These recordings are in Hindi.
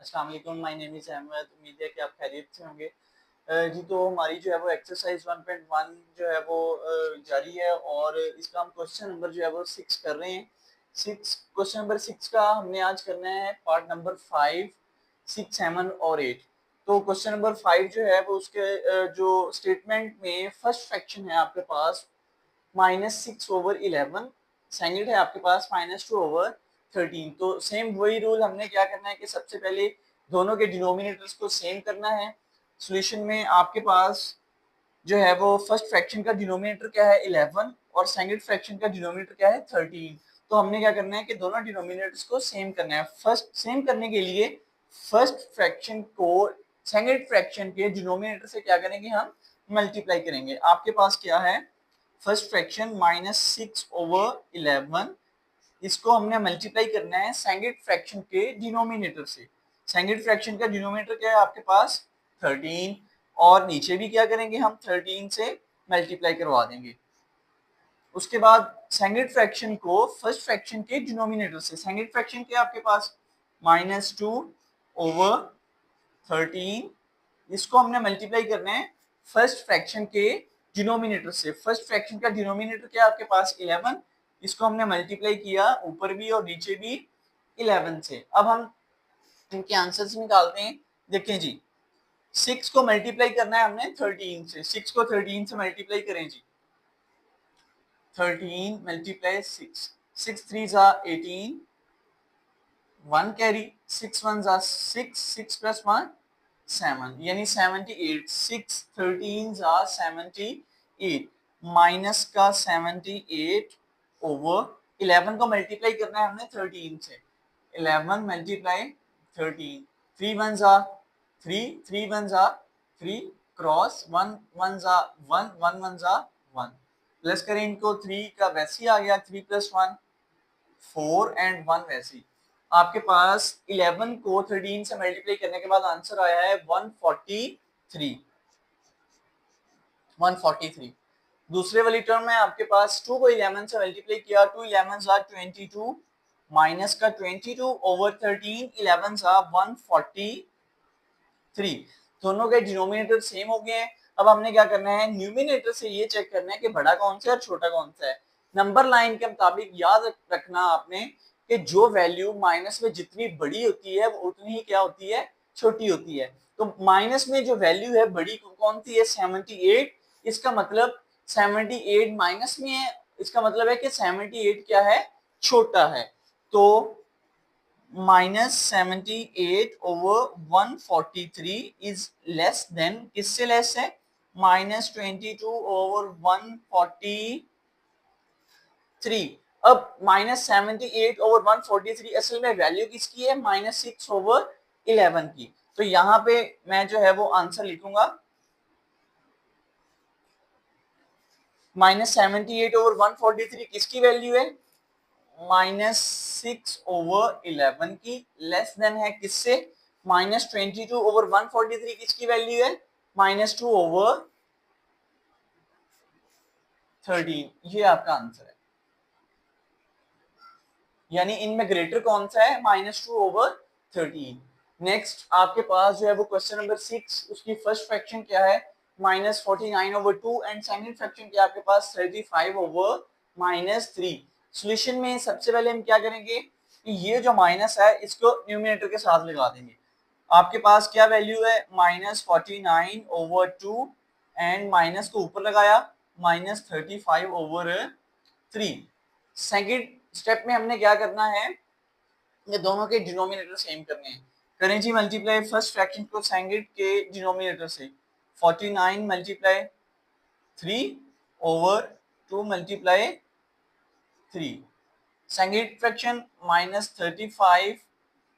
अस्सलाम वालेकुम, माय नेम इज़ अहमद। उम्मीद है कि आप खैरियत से होंगे। जी, तो हमारी जो है वो एक्सरसाइज 1.1 जो है वो जारी है और इसका हम क्वेश्चन नंबर जो है वो 6 कर रहे हैं। 6 क्वेश्चन नंबर 6 का हमने आज करना है पार्ट नंबर 5, 6, 7 और 8। तो क्वेश्चन नंबर 5 जो है वो उसके जो स्टेटमेंट में फर्स्ट फ्रैक्शन है आपके पास -6/11, सेकंड है आपके पास -2/13। तो सेम वही रूल हमने क्या करना है कि सबसे पहले दोनों के डिनोमिनेटर्स को सेम करना है। सॉल्यूशन में आपके पास जो है वो फर्स्ट फ्रैक्शन का डिनोमिनेटर क्या है 11 और सेकंड फ्रैक्शन का डिनोमिनेटर क्या है 13। तो हमने क्या करना है कि दोनों डिनोमिनेटर्स को सेम करना है। फर्स्ट सेम करने के लिए फर्स्ट फ्रैक्शन को सेकंड फ्रैक्शन के डिनोमिनेटर से क्या करेंगे, हम मल्टीप्लाई करेंगे। आपके पास क्या है, फर्स्ट फ्रैक्शन -6/11, इसको हमने मल्टीप्लाई करना है सेकंड फ्रैक्शन के डिनोमिनेटर से। सेकंड फ्रैक्शन का डिनोमिनेटर क्या है आपके पास 13, और नीचे भी क्या करेंगे, हम 13 से मल्टीप्लाई करवा देंगे। उसके बाद सेकंड फ्रैक्शन को फर्स्ट फ्रैक्शन के डिनोमिनेटर से, सेकंड फ्रैक्शन क्या है आपके पास -2/13, इसको हमने मल्टीप्लाई करना है फर्स्ट फ्रैक्शन के डिनोमिनेटर से। फर्स्ट फ्रैक्शन का डिनोमिनेटर क्या है आपके पास 11, इसको हमने मल्टीप्लाई किया ऊपर भी और नीचे भी 11 से। अब हम इनके आंसर्स निकालते हैं। देखें जी, 6 को मल्टीप्लाई करना है हमने 13 से। 6 को 13 से मल्टीप्लाई करें जी, 13 मल्टीप्लाई 6, 6 3 18, 1 कैरी, 6 1 6, 6 प्लस 1 7, यानी 78। 6 13 78, माइनस का 78 ओवर 11 को मल्टीप्लाई करना है हमने 13 से। 11 मल्टीप्लाई 13, 3 1 3, 3 1 3, क्रॉस 1 1 1, 1 1 1, प्लस करें इनको, 3 का वैसे ही आ गया, 3 प्लस 1 4 एंड 1 वैसे ही। आपके पास 11 को 13 से मल्टीप्लाई करने के बाद आंसर आया है 143, 143। दूसरे वाली टर्म में आपके पास 2 को 11 से मल्टीप्लाई किया, 2 11 22, माइनस का 22 ओवर 13, 11 143। दोनों के डिनोमिनेटर सेम हो गए हैं। अब हमने क्या करना है, न्यूमिनेटर से ये चेक करना है कि बड़ा कौन सा है और छोटा कौन सा है। नंबर लाइन के मुताबिक याद रखना आपने कि जो वैल्यू माइनस में जितनी बड़ी होती है वो उतनी ही क्या होती है, छोटी होती है। तो माइनस में जो वैल्यू है बड़ी कौन सी है 78, इसका मतलब 78 माइनस में है, इसका मतलब है कि 78 क्या है, छोटा है। तो -78/143 इज लेस देन, किससे लेस है, -22/143। अब -78/143 असल में वैल्यू किसकी है, -6/11 की। तो यहाँ पे मैं जो है वो आंसर लिखूंगा, -78/143 किसकी वैल्यू है, -6/11 की, लेस देन है किससे, -22/143 किसकी वैल्यू है, -2/13। ये आपका आंसर है, यानी इनमें ग्रेटर कौन सा है, -2/13। नेक्स्ट आपके पास जो है वो क्वेश्चन नंबर 6, उसकी फर्स्ट फ्रैक्शन क्या है -49/2 एंड सेकंड फ्रैक्शन क्या है आपके पास 35/-3। सॉल्यूशन में सबसे पहले हम क्या करेंगे कि ये जो माइनस है इसको न्यूमरेटर के साथ लगा देंगे। आपके पास क्या वैल्यू है -49/2 एंड माइनस को ऊपर लगाया -35/3। सेकंड स्टेप में हमने क्या करना है, ये दोनों के डिनोमिनेटर सेम करने हैं। करें जी मल्टीप्लाई फर्स्ट फ्रैक्शन को सेकंड के डिनोमिनेटर से, 49 multiply 3/2 multiply 3। Second fraction -35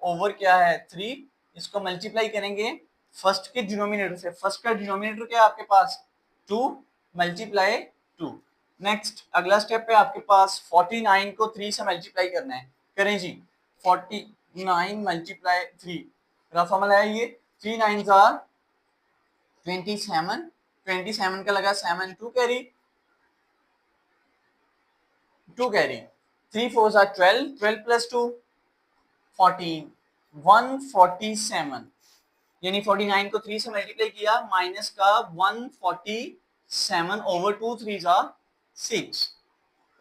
over क्या है 3, इसको मल्टीप्लाई करेंगे फर्स्ट के डिनोमिनेटर से। फर्स्ट का डिनोमिनेटर क्या है आपके पास 2 मल्टीप्लाई 2। नेक्स्ट अगला स्टेप है आपके पास 49 को 3 से मल्टीप्लाई करना है। करें जी 49 मल्टीप्लाई 3, रफ अमल है ये, 3 9 27, 27 का लगा 7 2 कैरी, 2 कैरी, 3 4 12, 12 प्लस 2 14, 147 यानी 49 को 3 से मल्टीप्लाई किया माइनस का 147 ओवर 2 3 जा 6।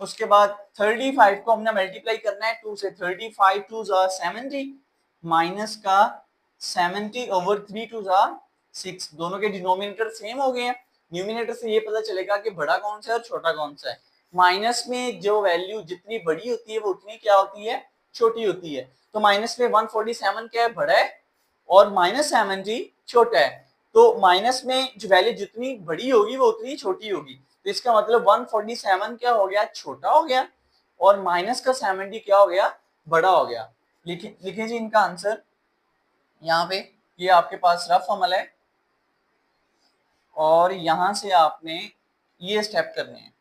उसके बाद 35 को हमने मल्टीप्लाई करना है 2 से 35 2 जा 70 माइनस का 70 ओवर 3 2 जा 6। दोनों के डिनोमिनेटर सेम हो गए हैं। न्यूमिनेटर से ये पता चलेगा कि बड़ा कौन सा है और छोटा कौन सा है। माइनस में जो वैल्यू जितनी बड़ी होती है वो उतनी क्या होती है, छोटी होती है। तो माइनस में 147 क्या है, बड़ा है, और -70 छोटा है। तो माइनस में जो वैल्यू जितनी बड़ी होगी वो उतनी छोटी होगी। तो इसका मतलब 147 क्या हो गया, छोटा हो गया, और माइनस का 70 क्या हो गया, बड़ा हो गया। लिखिए जी इनका आंसर यहाँ पे। ये आपके पास रफ अमल है और यहां से आपने ये स्टेप करने हैं।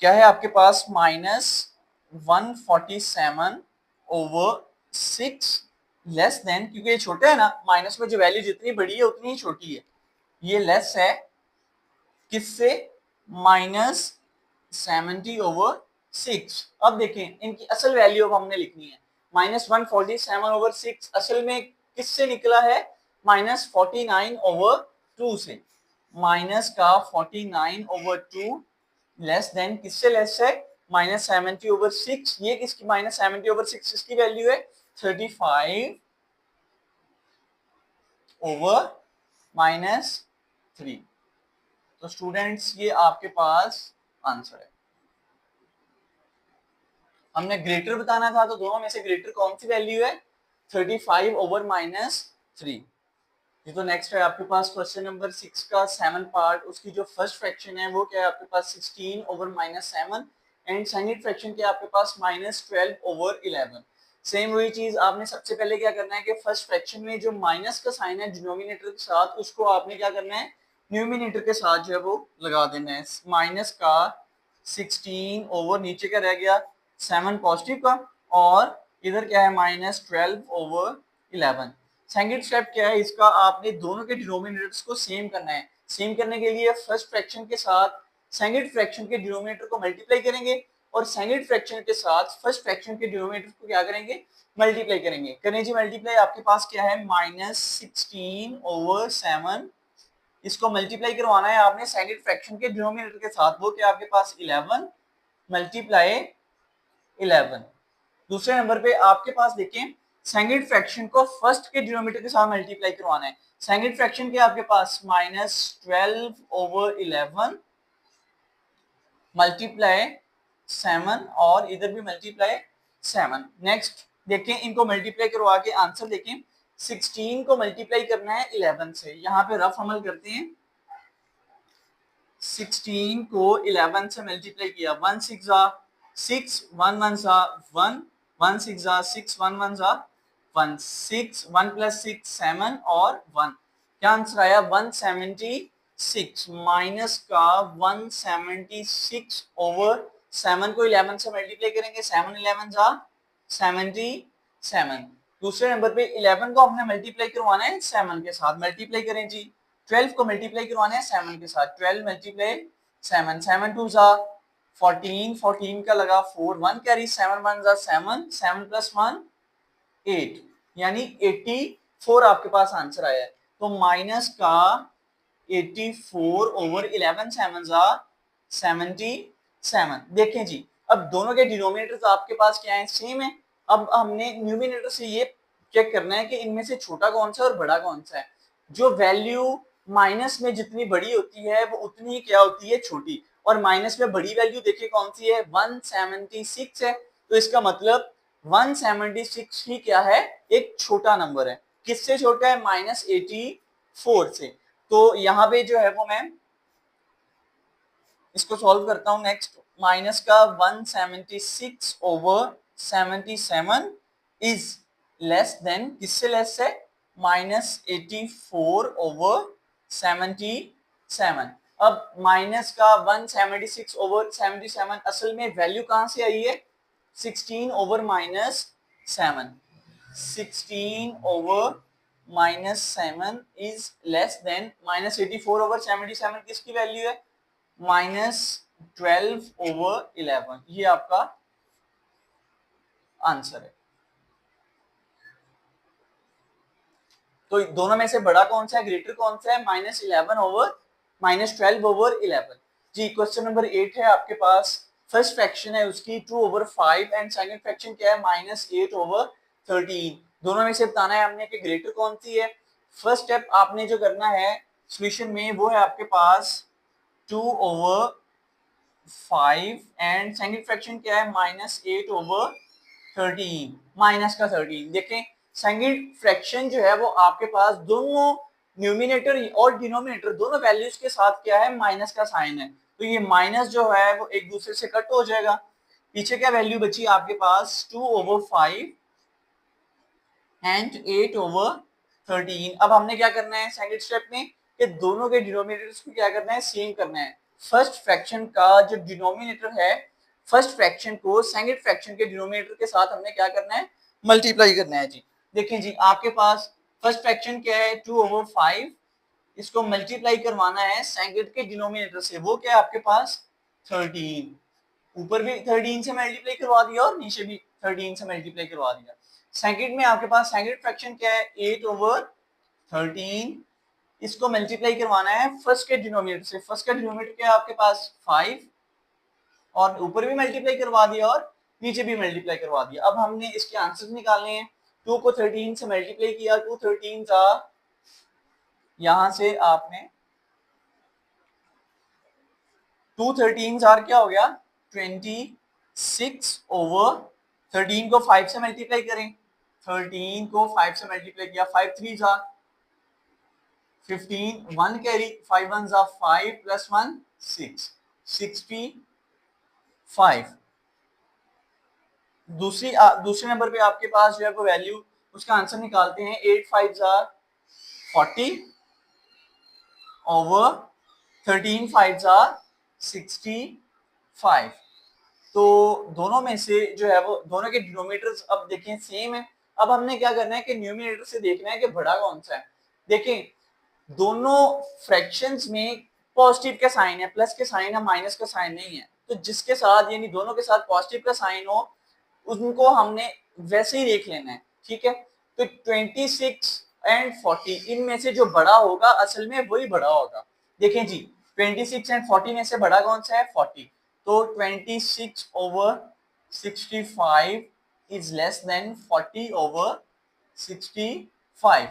क्या है आपके पास, -147 ओवर 6 लेस देन, क्योंकि ये छोटा है ना, माइनस में जो वैल्यू जितनी बड़ी है उतनी ही छोटी है, ये लेस है किससे, -70 ओवर 6। अब देखें इनकी असल वैल्यू अब हमने लिखनी है। -147 ओवर 6 असल में किससे निकला है, -49 ओवर 2 से। माइनस का 49 ओवर 2 लेस देन किससे लेस है, -70 ओवर 6। ये किसकी, -70 ओवर 6 इसकी वैल्यू है 35 ओवर -3। तो स्टूडेंट्स ये आपके पास आंसर है। हमने ग्रेटर बताना था, तो दोनों में से ग्रेटर कौन सी वैल्यू है, 35 ओवर -3। ये तो नेक्स्ट है आपके पास क्वेश्चन नंबर 6 का 7 पार्ट। उसकी जो फर्स्ट फ्रैक्शन है वो क्या है आपके पास, 16 ओवर -7, एंड सेकंड फ्रैक्शन क्या है आपके पास, -12 ओवर 11। सेम वही चीज आपने सबसे पहले क्या करना है कि फर्स्ट फ्रैक्शन में जो माइनस का साइन है डिनोमिनेटर के साथ, उसको आपने क्या करना है, न्यूमिनेटर के साथ जो है वो लगा देना है। माइनस का 16 ओवर नीचे का रह गया 7 पॉजिटिव का, और इधर क्या है -12 ओवर 11। सेकंड स्टेप क्या है इसका, आपने दोनों के डिनोमिनेटर्स को सेम करना है। सेम करने के लिए फर्स्ट फ्रैक्शन के साथ सेकंड फ्रैक्शन के डिनोमिनेटर को मल्टीप्लाई करेंगे, और सेकंड फ्रैक्शन के साथ फर्स्ट फ्रैक्शन के डिनोमिनेटर को क्या करेंगे, मल्टीप्लाई करेंगे। करें जी मल्टीप्लाई, आपके पास क्या है, -16 ओवर 7, इसको मल्टीप्लाई करवाना है आपने सेकंड फ्रैक्शन के डिनोमिनेटर के साथ, वो क्या आपके पास 11 मल्टीप्लाई 11। दूसरे नंबर पे आपके पास देखें, सेकंड फ्रैक्शन को फर्स्ट के डिनोमिनेटर के साथ मल्टीप्लाई करवाना है। सेकंड फ्रैक्शन के आपके पास -12 ओवर 11 मल्टीप्लाई 7, और इधर भी मल्टीप्लाई 7। नेक्स्ट देखें, इनको मल्टीप्लाई करवा के आंसर देखें। 16 को मल्टीप्लाई करना है 11 से, यहाँ पे रफ अमल करते हैं। 16 को 11 से मल्टीप्लाई किया, 1 6 6, 1 1 1, 1 6 6, 1 1 1, 6, 1 + 6 7 और 1। क्या आंसर आया, 176। माइनस का 176 ओवर 7 को 11 से मल्टीप्लाई करेंगे, 7 11 77। दूसरे नंबर पे 11 को हमने मल्टीप्लाई करवाना है 7 के साथ, मल्टीप्लाई करें जी। 12 को मल्टीप्लाई करवाना है 7 के साथ, 12 मल्टीप्लाई 7, 7 2 14, 14 का लगा 4, 1 कैरी, 7 1 7, 7 + 1 8, यानी 84 आपके पास आंसर आया है। तो माइनस का 84 ओवर 11 7 77। देखें जी, अब दोनों के डिनोमिनेटर्स आपके पास क्या है, सेम है। अब हमने न्यूमिनेटर से ये चेक करना है कि इनमें से छोटा कौन सा है और बड़ा कौन सा है। जो वैल्यू माइनस में जितनी बड़ी होती है वो उतनी क्या होती है, छोटी। और माइनस में बड़ी वैल्यू देखिए कौन सी है, 176 है। तो इसका मतलब 176 ही क्या है, एक छोटा नंबर है। किससे छोटा है, -84 से। तो यहाँ पे जो है वो मैं इसको सॉल्व करता हूँ। नेक्स्ट, माइनस का 176 ओवर 77 इज लेस देन, किससे लेस है, -84 ओवर 77। अब माइनस का 176 ओवर 77 असल में वैल्यू कहां से आई है, 16 over -7। 16 over -7 is less than -84 over 77 किसकी वैल्यू है, -12 ओवर 11। ये आपका आंसर है। तो दोनों में से बड़ा कौन सा है, ग्रेटर कौन सा है, -12/11 जी। क्वेश्चन नंबर 8 है आपके पास, फर्स्ट फ्रैक्शन है उसकी 2/5 एंड सेकंड फ्रैक्शन क्या है -8/13। दोनों में से बताना है हमने कि ग्रेटर कौन सी है। फर्स्ट स्टेप आपने जो करना है सॉल्यूशन में वो है आपके पास 2/5 एंड सेकंड फ्रैक्शन क्या है -8/13, माइनस का 13। देखें सेकंड फ्रैक्शन जो है वो आपके पास दोनों न्यूमिनेटर और डिनोमिनेटर दोनों वैल्यूज के साथ क्या है, माइनस का साइन है, तो ये माइनस जो है वो एक दूसरे से कट हो जाएगा। पीछे क्या वैल्यू बची आपके पास 2/5 एंड 8/13। अब हमने क्या करना है सेकंड स्टेप में कि दोनों के डिनोमिनेटर्स को क्या करना है, सेम करना है। फर्स्ट फ्रैक्शन का जो डिनोमिनेटर है, फर्स्ट फ्रैक्शन को सेकंड फ्रैक्शन के डिनोमिनेटर के साथ हमने क्या करना है, मल्टीप्लाई करना है जी। देखें जी आपके पास फर्स्ट फ्रैक्शन क्या है 2/5, इसको मल्टीप्लाई करवाना है सेकंड के डिनोमिनेटर से, वो क्या है आपके पास 13। ऊपर भी 13 से मल्टीप्लाई करवा दिया और नीचे भी 13 से मल्टीप्लाई करवा दिया। सेकंड में आपके पास सेकंड फ्रैक्शन क्या है 8/13, इसको मल्टीप्लाई करवाना है फर्स्ट के डिनोमिनेटर से, फर्स्ट का डिनोमिनेटर क्या है आपके पास 5 और ऊपर भी मल्टीप्लाई करवा दिया और नीचे भी मल्टीप्लाई करवा दिया। अब हमने इसके आंसर निकालने हैं। 2 को 13 से मल्टीप्लाई किया, 2 13 था, यहां से आपने 2 13 क्या हो गया 26/13 को 5 से मल्टीप्लाई करें, 13 को 5 से मल्टीप्लाई किया, 5 3 15, 1 कैरी, 5 1 5 प्लस 1 6, 65। दूसरे नंबर पे आपके पास जो है वो वैल्यू, उसका आंसर निकालते हैं। 8 5 40 ओवर 13 5 65। तो दोनों में से जो है वो दोनों के डिनोमिनेटर्स अब देखें सेम है। अब हमने क्या करना है कि न्यूमिनेटर से देखना है कि बड़ा कौन सा है। देखें दोनों फ्रैक्शंस में पॉजिटिव का साइन है, प्लस के साइन है, माइनस का साइन नहीं है, तो जिसके साथ यानी दोनों के साथ पॉजिटिव का साइन हो उनको हमने वैसे ही देख लेना है, ठीक है। तो 26 एंड 40 इनमें से जो बड़ा होगा असल में वही बड़ा होगा। देखें जी 26 एंड 40 में से बड़ा कौन सा है 40, तो 26/65 इज लेस देन 40/65।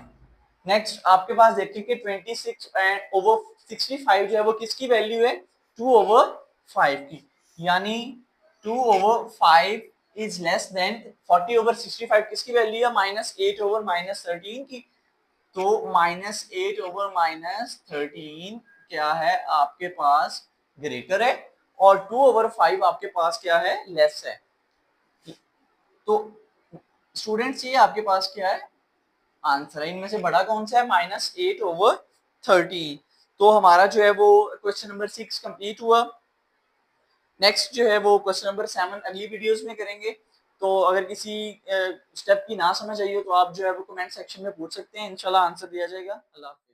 नेक्स्ट आपके पास देखिए कि 26/65 जो है वो किसकी वैल्यू है 2/5 की, यानी 2/5 इज लेस देन 40/65 किसकी वैल्यू है -8/-13 की। तो -8/-13 क्या है आपके पास ग्रेटर है और 2/5 आपके पास क्या है लेस है। तो स्टूडेंट्स ये आपके पास क्या है आंसर है, इनमें से बड़ा कौन सा है -8/13। तो हमारा जो है वो क्वेश्चन नंबर 6 कंप्लीट हुआ। नेक्स्ट जो है वो क्वेश्चन नंबर 7 अगली वीडियोस में करेंगे। तो अगर किसी स्टेप की ना समझ आई हो तो आप जो है वो कमेंट सेक्शन में पूछ सकते हैं, इंशाल्लाह आंसर दिया जाएगा। अल्लाह हाफिज़।